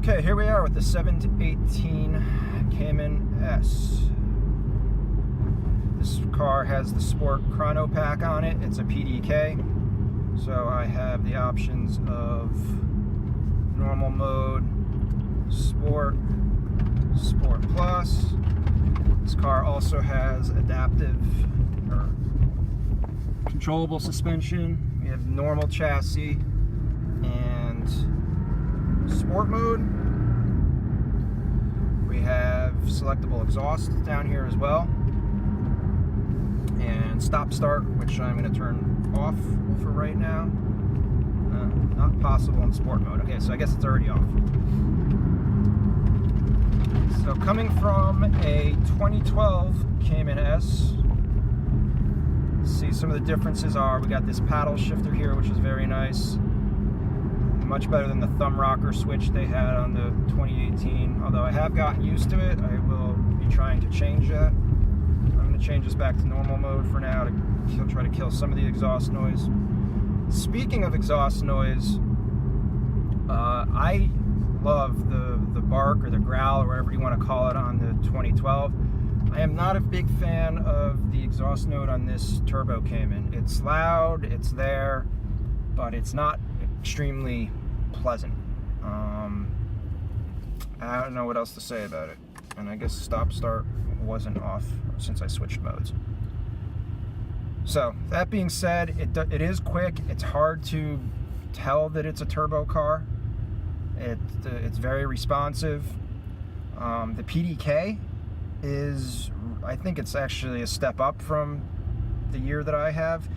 Okay, here we are with the 7-18 Cayman S. This car has the Sport Chrono pack on it. It's a PDK. So I have the options of normal mode, Sport, Sport Plus. This car also has adaptive or controllable suspension. We have normal chassis and sport mode. We have selectable exhaust down here as well, and stop start, which I'm going to turn off for right now. Not possible in sport mode. Okay, so I guess it's already off. So coming from a 2012 Cayman S, see some of the differences are we got this paddle shifter here, which is very nice. Much better than the thumb rocker switch they had on the 2018. Although I have gotten used to it, I will be trying to change that. I'm going to change this back to normal mode for now to try to kill some of the exhaust noise. Speaking of exhaust noise, I love the bark or the growl or whatever you want to call it on the 2012. I am not a big fan of the exhaust note on this turbo Cayman. It's loud, it's there, but it's not extremely pleasant. I don't know what else to say about it. And I guess stop start wasn't off since I switched modes. So that being said, it is quick. It's hard to tell that it's a turbo car. It's very responsive. The PDK is, I think it's actually a step up from the year that I have.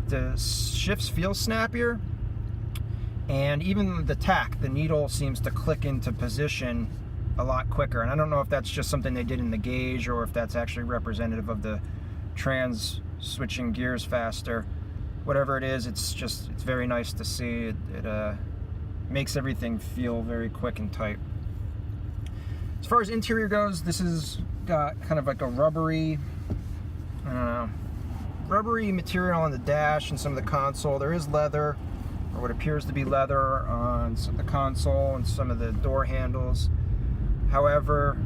The shifts feel snappier, and even the tack, the needle seems to click into position a lot quicker. And I don't know if that's just something they did in the gauge or if that's actually representative of the trans switching gears faster. Whatever it is, it's very nice to see. It makes everything feel very quick and tight. As far as interior goes, this has got kind of like a rubbery, I don't know, rubbery material on the dash and some of the console. There is leather, or what appears to be leather, on the console and some of the door handles. However,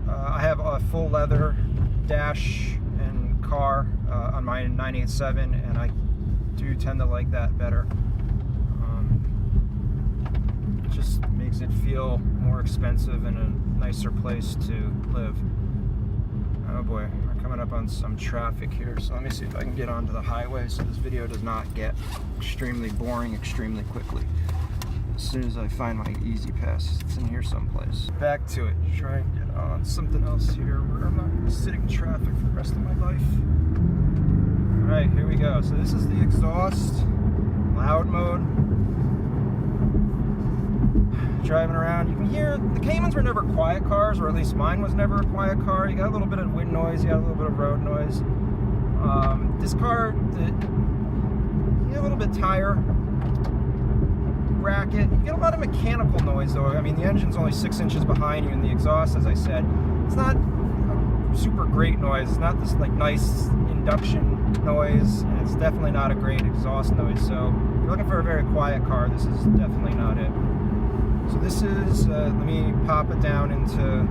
I have a full leather dash and car on my 987, and I do tend to like that better. It just makes it feel more expensive and a nicer place to live. Oh boy, we're coming up on some traffic here, so let me see if I can get onto the highway so this video does not get extremely boring extremely quickly. As soon as I find my easy pass, it's in here someplace. Back to it, try and get on something else here where I'm not sitting in traffic for the rest of my life. Alright, here we go. So this is the exhaust, loud mode. Driving around, you can hear the Caymans were never quiet cars, or at least mine was never a quiet car. You got a little bit of wind noise, you got a little bit of road noise. This car, you get a little bit tire racket. You get a lot of mechanical noise though. I mean, the engine's only 6 inches behind you, and the exhaust, as I said, it's not a super great noise. It's not this like nice induction noise, and it's definitely not a great exhaust noise. So if you're looking for a very quiet car, this is definitely not it. So this is, let me pop it down into,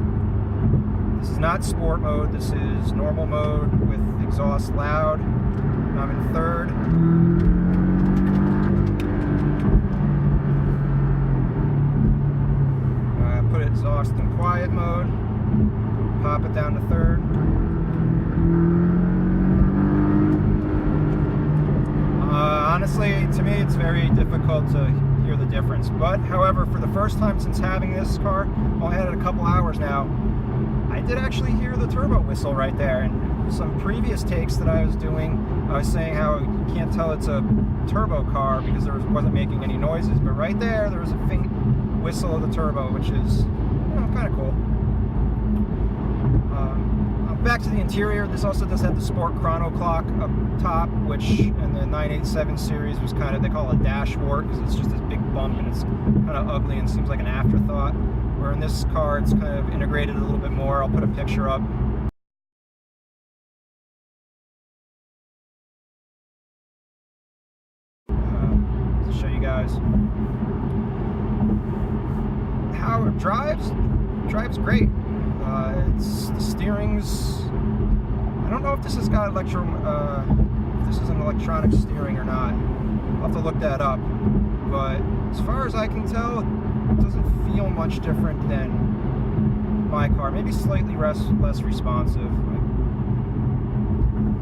this is not sport mode, this is normal mode with exhaust loud. I'm in third. Put exhaust in quiet mode, pop it down to third. Honestly, to me, it's very difficult to hear the difference. But, however, for the first time since having this car, well, I had it a couple hours now, I did actually hear the turbo whistle right there. And some previous takes that I was doing, I was saying how you can't tell it's a turbo car because it wasn't making any noises. But right there was a faint whistle of the turbo, which is, you know, kind of cool. Back to the interior, this also does have the Sport Chrono clock up top, which in the 987 series was kind of, they call it a dash wart because it's just this big bump and it's kind of ugly and seems like an afterthought. Where in this car, it's kind of integrated a little bit more. I'll put a picture up. To show you guys Power drives great. It's the steering's. I don't know if this has got if this is an electronic steering or not. I'll have to look that up. But as far as I can tell, it doesn't feel much different than my car. Maybe slightly less responsive.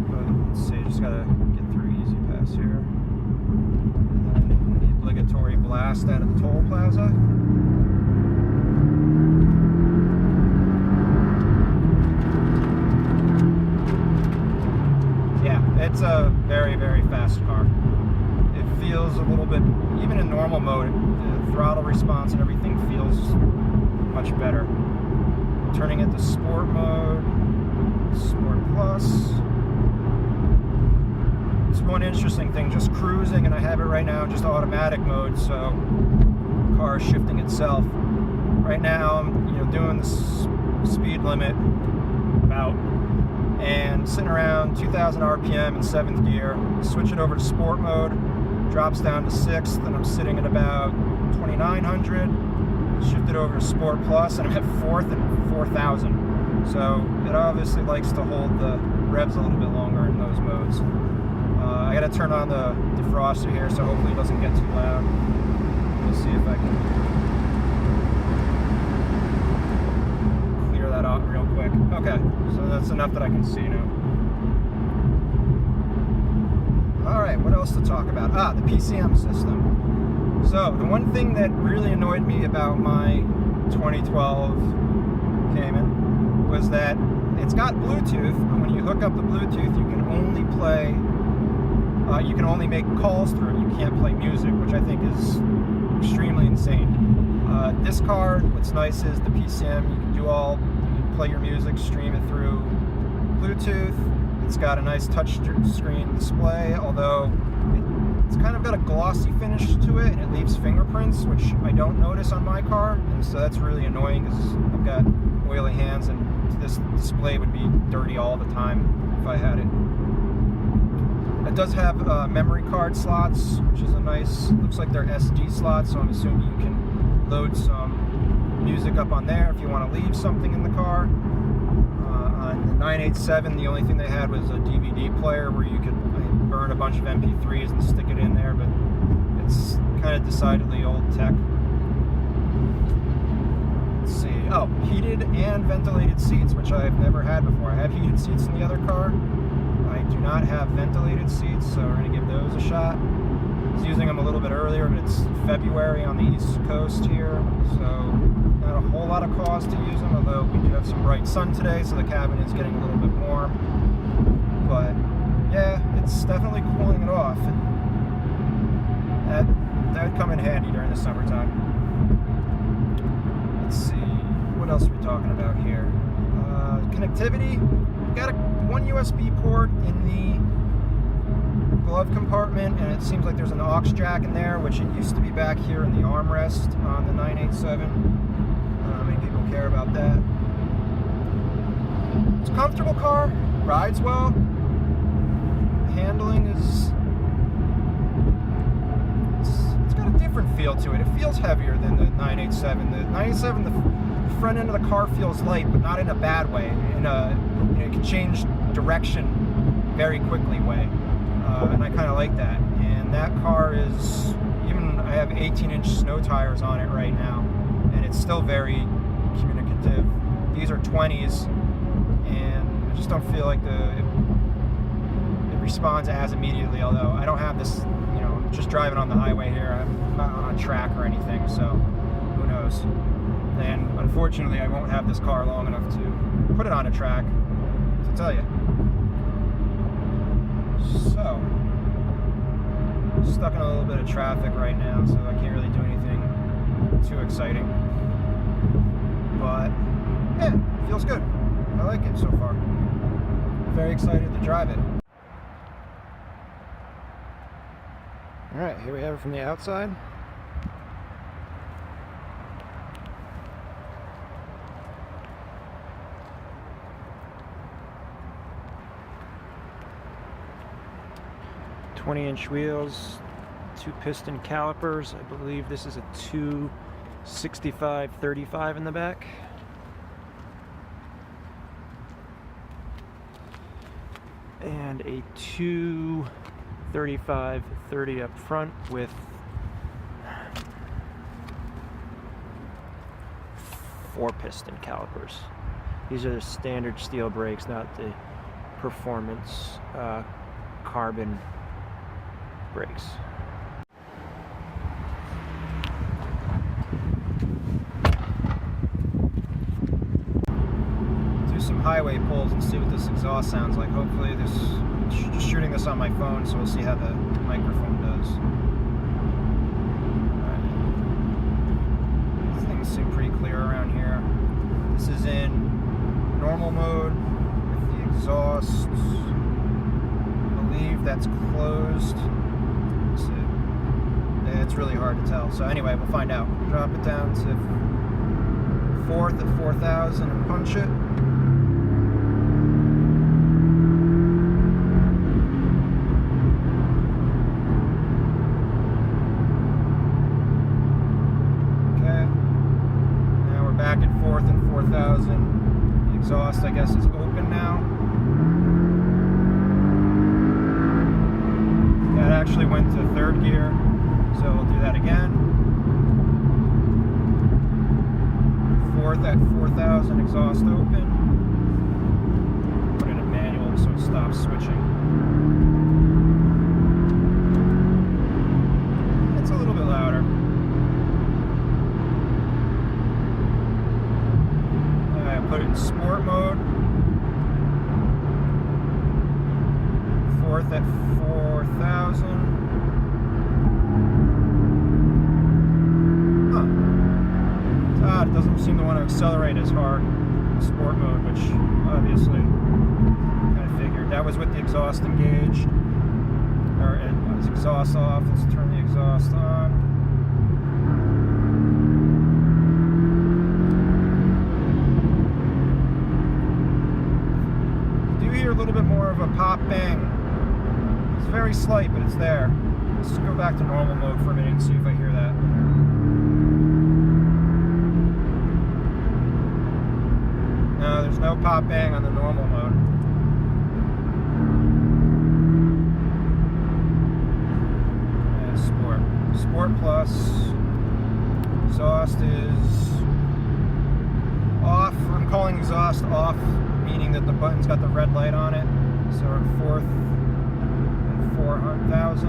But let's see, just gotta get through Easy Pass here. And then the obligatory blast out of the toll plaza. It's a very, very fast car. It feels a little bit, even in normal mode, the throttle response and everything feels much better. Turning it to sport mode, Sport Plus. It's one interesting thing, just cruising, and I have it right now in just automatic mode, so the car is shifting itself. Right now I'm doing the speed limit about, and sitting around 2,000 RPM in 7th gear. Switch it over to sport mode, drops down to 6th, and I'm sitting at about 2,900. Shift it over to Sport Plus, and I'm at 4th and 4,000. So it obviously likes to hold the revs a little bit longer in those modes. I gotta turn on the defroster here, so hopefully it doesn't get too loud. Let's see if I can that out real quick. Okay, so that's enough that I can see now. Alright, what else to talk about? The PCM system. So, the one thing that really annoyed me about my 2012 Cayman was that it's got Bluetooth, but when you hook up the Bluetooth, you can only play, you can only make calls through it. You can't play music, which I think is extremely insane. This car, what's nice is the PCM, you can play your music, stream it through Bluetooth. It's got a nice touch screen display, although it's kind of got a glossy finish to it, and it leaves fingerprints, which I don't notice on my car, and so that's really annoying because I've got oily hands, and this display would be dirty all the time if I had it. It does have memory card slots, which is a nice, looks like they're SD slots, so I'm assuming you can load some music up on there if you want to leave something in the car. On the 987, the only thing they had was a DVD player where you could burn a bunch of MP3s and stick it in there, but it's kind of decidedly old tech. Let's see. Oh, heated and ventilated seats, which I've never had before. I have heated seats in the other car. I do not have ventilated seats, so we're going to give those a shot. I was using them a little bit earlier, but it's February on the East Coast here, so not a whole lot of cause to use them, although we do have some bright sun today, so the cabin is getting a little bit warm. But yeah, it's definitely cooling it off. That would come in handy during the summertime. Let's see, what else are we talking about here? Connectivity. Got one USB port in the glove compartment, and it seems like there's an aux jack in there, which it used to be back here in the armrest on the 987. I don't know how many people care about that. It's a comfortable car, rides well. Handling is, it's got a different feel to it. It feels heavier than the 987. The 987, the front end of the car feels light, but not in a bad way. In a, it can change direction very quickly way, and I kind of like that. And that car is, even I have 18-inch snow tires on it right now, and it's still very communicative. These are 20s, and I just don't feel like it responds as immediately, although I don't have this, I'm just driving on the highway here. I'm not on a track or anything, so who knows. And unfortunately, I won't have this car long enough to put it on a track to tell you. So, stuck in a little bit of traffic right now, so I can't really do anything too exciting. But, yeah, it feels good. I like it so far. Very excited to drive it. Alright, here we have it from the outside. .20-inch wheels, 2 piston calipers. I believe this is a 2 65-35 in the back. And a 235-30 up front with 4-piston calipers. These are the standard steel brakes, not the performance carbon brakes. Do some highway pulls and see what this exhaust sounds like. Hopefully this, just shooting this on my phone, so we'll see how the microphone does. Right. Things seem pretty clear around here. This is in normal mode with the exhaust. I believe that's closed. Let's see. Yeah, it's really hard to tell. So anyway, we'll find out. Drop it down to 4th at 4,000 and punch it. Okay. Now we're back at 4th and 4,000. The exhaust, I guess, is open now. That actually went to 3rd gear, so we'll do that again. 4th at 4,000, exhaust open. Put it in manual so it stops switching. It's a little bit louder. Put it in sport mode. 4th at 4,000. Huh. It's odd. It doesn't seem to want to accelerate as hard in sport mode, which obviously kind of figured. That was with the exhaust engaged. Or it was exhaust off. Let's turn the exhaust on. A little bit more of a pop bang. It's very slight, but it's there. Let's just go back to normal mode for a minute and see if I hear that. No, there's no pop bang on the normal mode. And Sport. Sport Plus. Exhaust is off. I'm calling exhaust off, meaning that the button's got the red light on it. So we're at 4th and 4,000.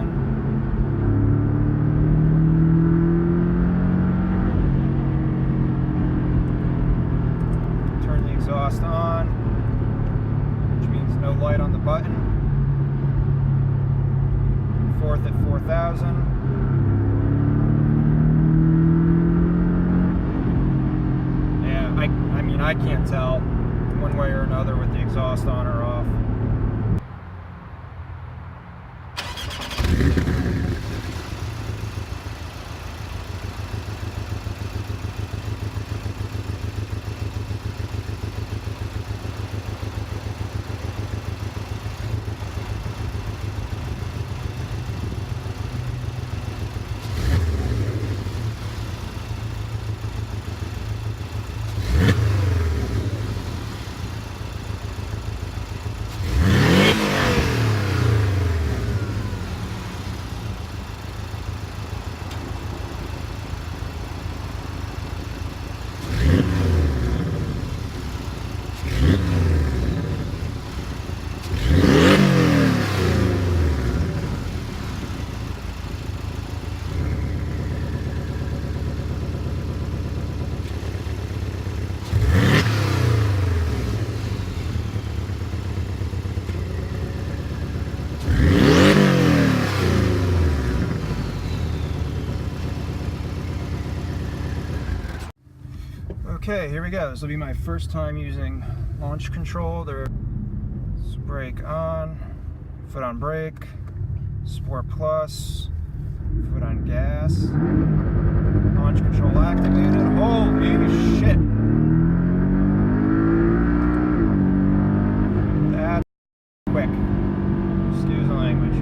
Turn the exhaust on, which means no light on the button. 4th at 4,000. Yeah, I mean, I can't tell one way or another with the exhaust on or off. Okay, here we go. This will be my first time using launch control. There's brake on, foot on brake, Sport Plus, foot on gas, launch control activated. Holy shit! That's quick. Excuse the language.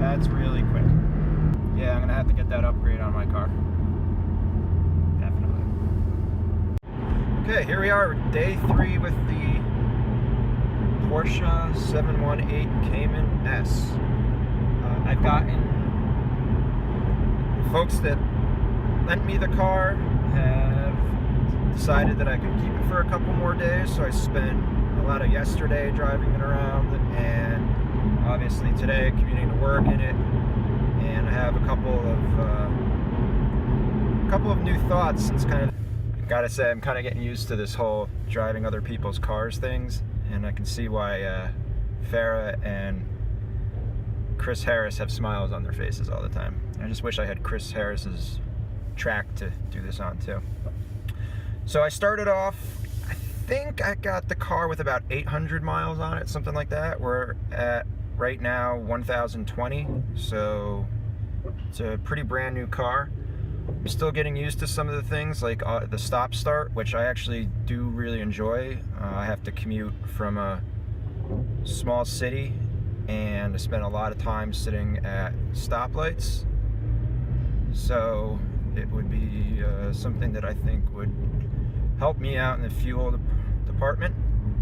That's really quick. Yeah, I'm gonna have to get that upgrade on my car. Okay, here we are, day 3 with the Porsche 718 Cayman S. I've gotten folks that lent me the car have decided that I could keep it for a couple more days, so I spent a lot of yesterday driving it around, and obviously today commuting to work in it. And I have a couple of new thoughts. Since gotta say, I'm kind of getting used to this whole driving other people's cars things, and I can see why Farah and Chris Harris have smiles on their faces all the time. I just wish I had Chris Harris's track to do this on too. So I started off, I think I got the car with about 800 miles on it, something like that. We're at right now 1,020, so it's a pretty brand new car. I'm still getting used to some of the things like the stop start, which I actually do really enjoy. I have to commute from a small city, and I spend a lot of time sitting at stoplights, so it would be something that I think would help me out in the fuel department.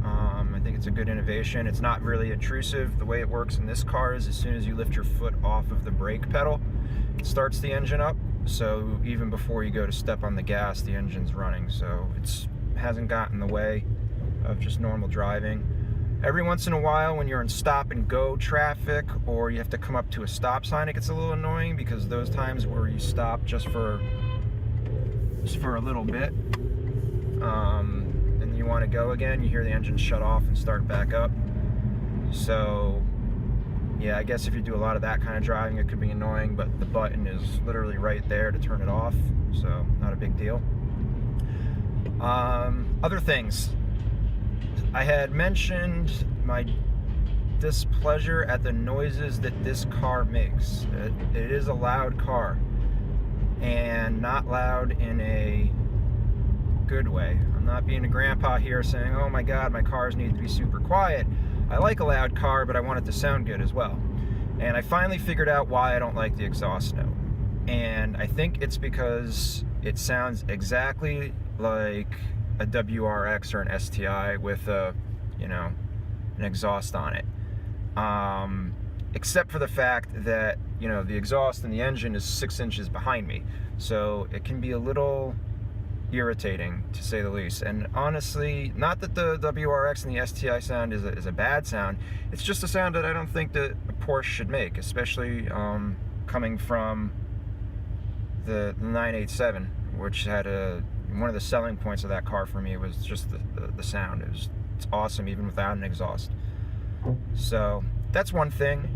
I think it's a good innovation. It's not really intrusive. The way it works in this car is as soon as you lift your foot off of the brake pedal, it starts the engine up. So even before you go to step on the gas, the engine's running. So it hasn't gotten in the way of just normal driving. Every once in a while, when you're in stop and go traffic, or you have to come up to a stop sign, it gets a little annoying, because those times where you stop just for a little bit, and you want to go again, you hear the engine shut off and start back up. So yeah, I guess if you do a lot of that kind of driving, it could be annoying, but the button is literally right there to turn it off, so not a big deal. Other things. I had mentioned my displeasure at the noises that this car makes. It is a loud car, and not loud in a good way. I'm not being a grandpa here saying, oh my god, my cars need to be super quiet. I like a loud car, but I want it to sound good as well. And I finally figured out why I don't like the exhaust note. And I think it's because it sounds exactly like a WRX or an STI with a, an exhaust on it. Except for the fact that, the exhaust and the engine is 6 inches behind me. So it can be a little irritating, to say the least. And honestly, not that the WRX and the STI sound is a bad sound, it's just a sound that I don't think that a Porsche should make, especially coming from the 987, which had one of the selling points of that car for me was just the sound. It's awesome even without an exhaust. So that's one thing.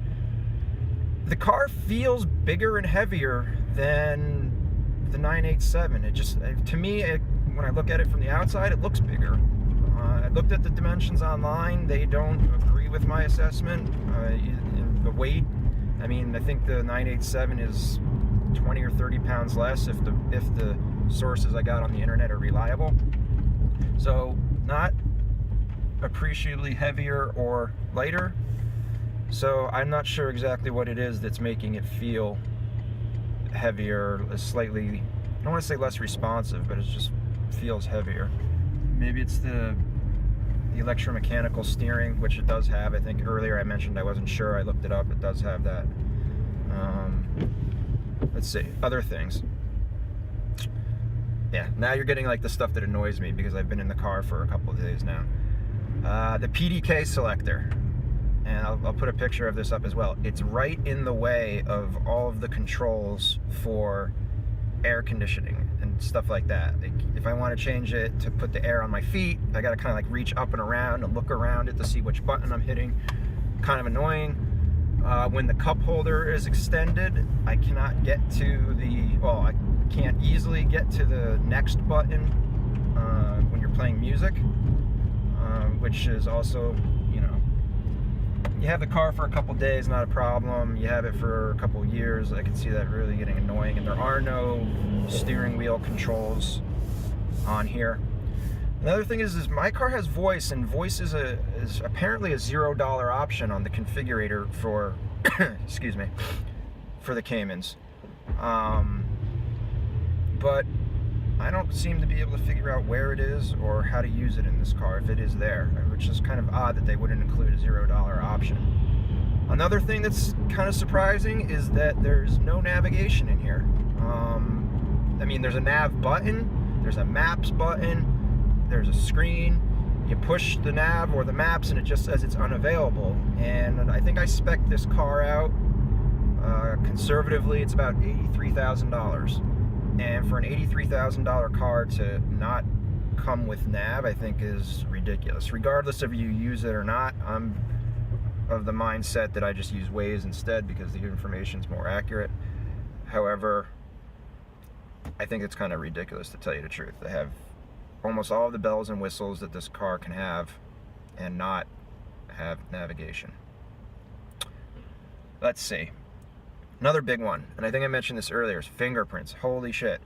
The car feels bigger and heavier than the 987. It just, to me, when I look at it from the outside, it looks bigger. I looked at the dimensions online. They don't agree with my assessment. The weight, I think the 987 is 20 or 30 pounds less if the sources I got on the internet are reliable. So not appreciably heavier or lighter. So I'm not sure exactly what it is that's making it feel heavier, slightly, I don't want to say less responsive, but it just feels heavier. Maybe it's the electromechanical steering, which it does have. I think earlier I mentioned I wasn't sure. I looked it up. It does have that. Let's see, other things. Yeah, now you're getting like the stuff that annoys me because I've been in the car for a couple of days now. The PDK selector. And I'll put a picture of this up as well. It's right in the way of all of the controls for air conditioning and stuff like that. Like, if I want to change it to put the air on my feet, I gotta kind of like reach up and around and look around it to see which button I'm hitting. Kind of annoying. When the cup holder is extended, I cannot get to I can't easily get to the next button when you're playing music, which is also, you have the car for a couple days, not a problem. You have it for a couple years, I can see that really getting annoying. And there are no steering wheel controls on here. Another thing is my car has voice, and voice is apparently a $0 option on the configurator for, excuse me, for the Caymans. But I don't seem to be able to figure out where it is or how to use it in this car, if it is there, which is kind of odd that they wouldn't include a $0 option. Another thing that's kind of surprising is that there's no navigation in here. I mean, there's a nav button, there's a maps button, there's a screen. You push the nav or the maps and it just says it's unavailable. And I think I spec'd this car out. Conservatively, it's about $83,000. And for an $83,000 car to not come with nav, I think is ridiculous. Regardless of you use it or not, I'm of the mindset that I just use Waze instead because the information's more accurate. However, I think it's kind of ridiculous, to tell you the truth. They have almost all of the bells and whistles that this car can have and not have navigation. Let's see. Another big one, and I think I mentioned this earlier, is fingerprints. Holy shit.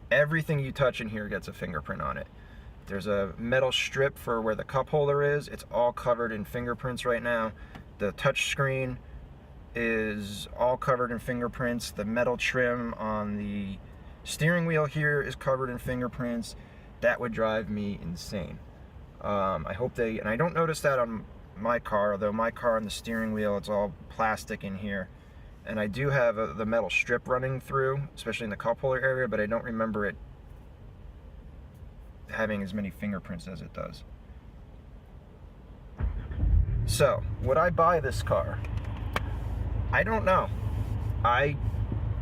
Everything you touch in here gets a fingerprint on it. There's a metal strip for where the cup holder is. It's all covered in fingerprints right now. The touch screen is all covered in fingerprints. The metal trim on the steering wheel here is covered in fingerprints. That would drive me insane. I hope they, and I don't notice that on my car, although my car on the steering wheel, it's all plastic in here. And I do have the metal strip running through, especially in the cup holder area, but I don't remember it having as many fingerprints as it does. So, would I buy this car? I don't know. I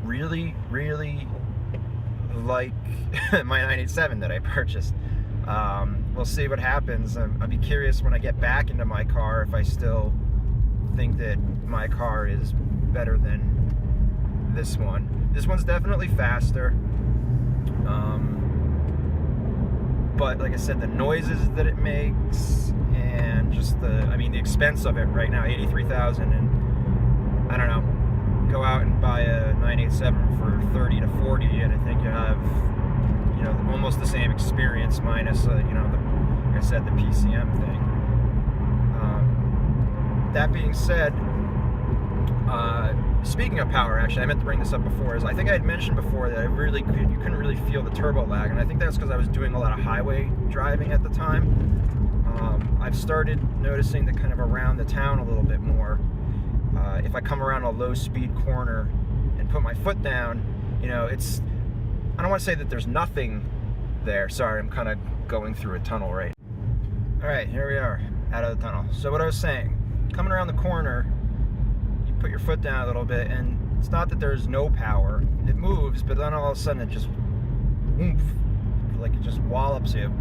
really, really like my 987 that I purchased. We'll see what happens. I'll be curious when I get back into my car if I still think that my car is better than this one. This one's definitely faster. But like I said, the noises that it makes and just the expense of it right now, $83,000, and I don't know, go out and buy a 987 for 30 to 40 and I think you have, almost the same experience minus, like I said, the PCM thing. That being said, speaking of power, actually, I meant to bring this up before, is I think I had mentioned before that you couldn't really feel the turbo lag, and I think that's because I was doing a lot of highway driving at the time. I've started noticing that kind of around the town a little bit more. If I come around a low-speed corner and put my foot down, I don't want to say that there's nothing there. Sorry, I'm kind of going through a tunnel right. All right, here we are, out of the tunnel. So what I was saying, coming around the corner, you put your foot down a little bit, and it's not that there's no power. It moves, but then all of a sudden it just, oomph, like it just wallops you.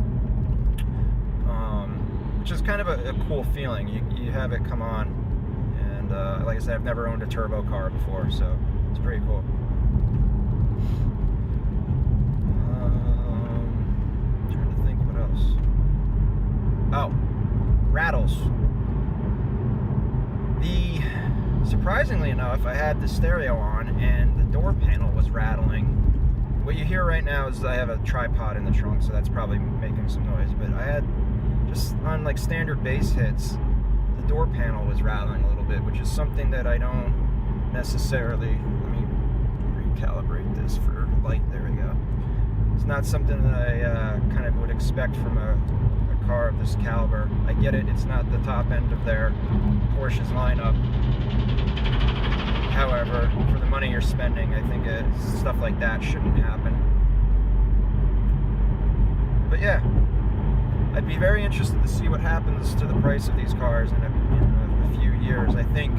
Which is kind of a cool feeling. You have it come on, and like I said, I've never owned a turbo car before, so it's pretty cool. Trying to think what else. Oh, rattles. Surprisingly enough, I had the stereo on and the door panel was rattling. What you hear right now is I have a tripod in the trunk, so that's probably making some noise, but I had, just on like standard bass hits, the door panel was rattling a little bit, which is something that I don't necessarily, let me recalibrate this for light, there we go. It's not something that I kind of would expect from a car of this caliber. I get it, it's not the top end of their Porsche's lineup. However, for the money you're spending, I think stuff like that shouldn't happen. But yeah, I'd be very interested to see what happens to the price of these cars in a few years. I think,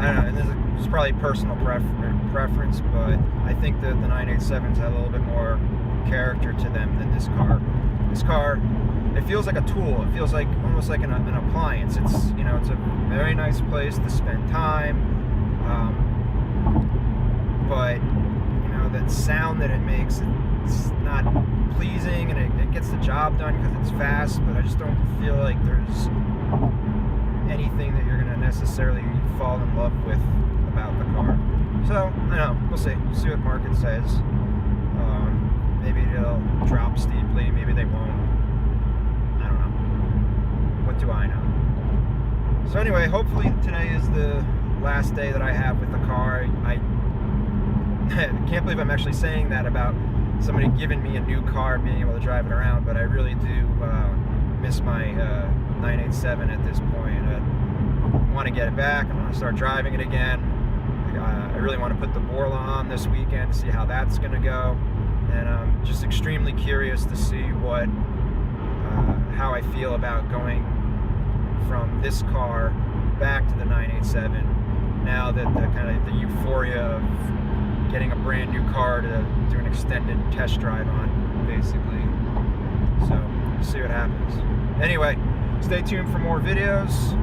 I don't know, and this is probably personal preference, but I think that the 987s have a little bit more character to them than this car. This car, it feels like a tool. It feels like almost like an appliance. It's it's a very nice place to spend time. But that sound that it makes, it's not pleasing, and it gets the job done because it's fast. But I just don't feel like there's anything that you're gonna necessarily fall in love with about the car. So I don't know. We'll see. See what market says. Maybe it'll drop steeply. Maybe they won't. I don't know. What do I know? So anyway, hopefully today is the last day that I have with the car. I can't believe I'm actually saying that about somebody giving me a new car and being able to drive it around, but I really do miss my 987 at this point. I want to get it back. I want to start driving it again. I really want to put the Borla on this weekend, see how that's going to go, and I'm just extremely curious to see how I feel about going from this car back to the 987 now that the euphoria of getting a brand new car to do an extended test drive on, basically. So, see what happens. Anyway, stay tuned for more videos.